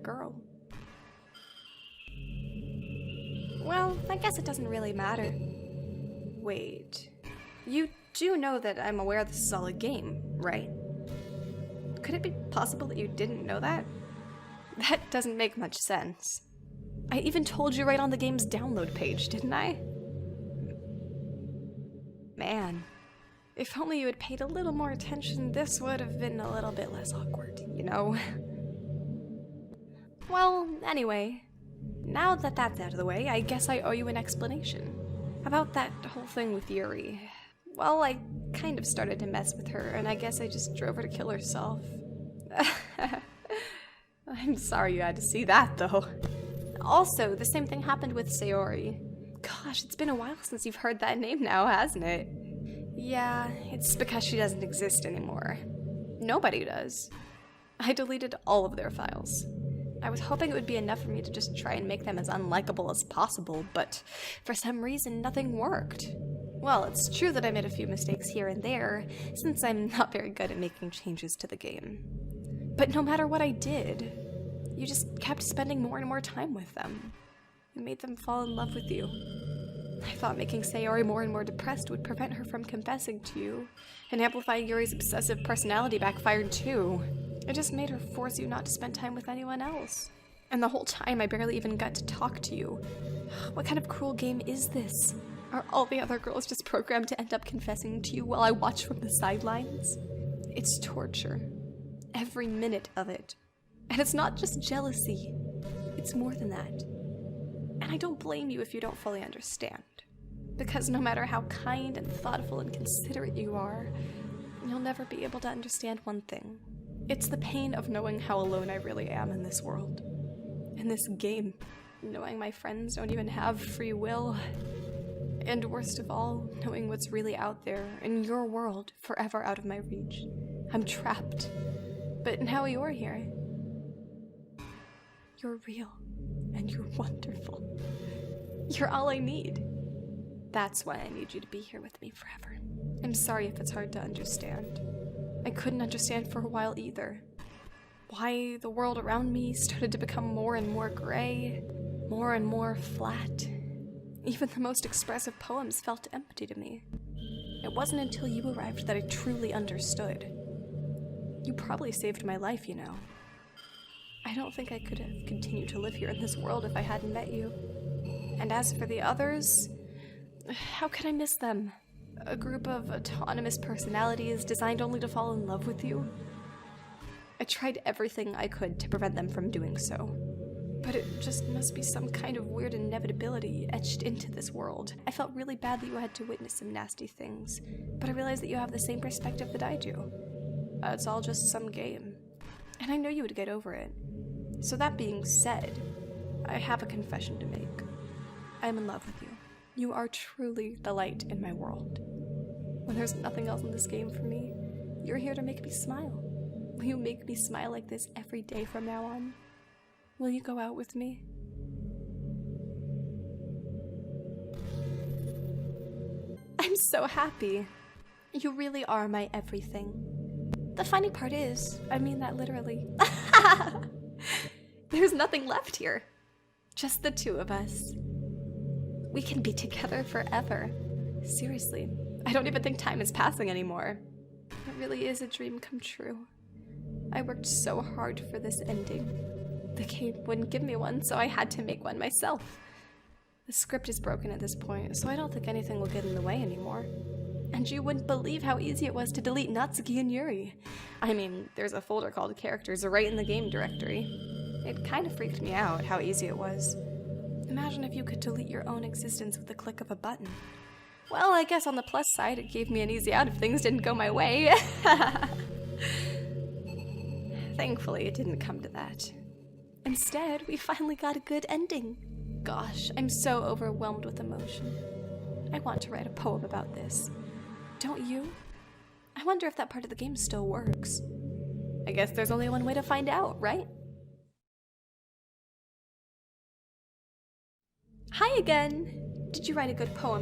girl. Well, I guess it doesn't really matter. Wait, you do know that I'm aware this is all a game, right? Could it be possible that you didn't know that? That doesn't make much sense. I even told you right on the game's download page, didn't I? Man, if only you had paid a little more attention, this would have been a little bit less awkward, you know? Well, anyway, now that that's out of the way, I guess I owe you an explanation. About that whole thing with Yuri. Well, I kind of started to mess with her, and I guess I just drove her to kill herself. I'm sorry you had to see that, though. Also, the same thing happened with Sayori. Gosh, it's been a while since you've heard that name now, hasn't it? Yeah, it's because she doesn't exist anymore. Nobody does. I deleted all of their files. I was hoping it would be enough for me to just try and make them as unlikable as possible, but for some reason nothing worked. Well, it's true that I made a few mistakes here and there, since I'm not very good at making changes to the game. But no matter what I did, you just kept spending more and more time with them. It made them fall in love with you. I thought making Sayori more and more depressed would prevent her from confessing to you, and amplifying Yuri's obsessive personality backfired too. It just made her force you not to spend time with anyone else. And the whole time I barely even got to talk to you. What kind of cruel game is this? Are all the other girls just programmed to end up confessing to you while I watch from the sidelines? It's torture. Every minute of it. And it's not just jealousy. It's more than that. And I don't blame you if you don't fully understand. Because no matter how kind and thoughtful and considerate you are, you'll never be able to understand one thing. It's the pain of knowing how alone I really am in this world. In this game. Knowing my friends don't even have free will. And worst of all, knowing what's really out there in your world, forever out of my reach. I'm trapped. But now you're here. You're real. And you're wonderful. You're all I need. That's why I need you to be here with me forever. I'm sorry if it's hard to understand. I couldn't understand for a while either. Why the world around me started to become more and more gray, more and more flat. Even the most expressive poems felt empty to me. It wasn't until you arrived that I truly understood. You probably saved my life, you know. I don't think I could have continued to live here in this world if I hadn't met you. And as for the others, how could I miss them? A group of autonomous personalities designed only to fall in love with you? I tried everything I could to prevent them from doing so. But it just must be some kind of weird inevitability etched into this world. I felt really bad that you had to witness some nasty things, but I realized that you have the same perspective that I do. It's all just some game. And I know you would get over it. So that being said, I have a confession to make. I'm in love with you. You are truly the light in my world. When there's nothing else in this game for me, you're here to make me smile. Will you make me smile like this every day from now on? Will you go out with me? I'm so happy. You really are my everything. The funny part is, I mean that literally. There's nothing left here. Just the two of us. We can be together forever. Seriously, I don't even think time is passing anymore. It really is a dream come true. I worked so hard for this ending. The game wouldn't give me one, so I had to make one myself. The script is broken at this point, so I don't think anything will get in the way anymore. And you wouldn't believe how easy it was to delete Natsuki and Yuri. I mean, there's a folder called Characters right in the game directory. It kind of freaked me out how easy it was. Imagine if you could delete your own existence with the click of a button. Well, I guess on the plus side, it gave me an easy out if things didn't go my way. Thankfully, it didn't come to that. Instead, we finally got a good ending. Gosh, I'm so overwhelmed with emotion. I want to write a poem about this. Don't you? I wonder if that part of the game still works. I guess there's only one way to find out, right? Hi again! Did you write a good poem?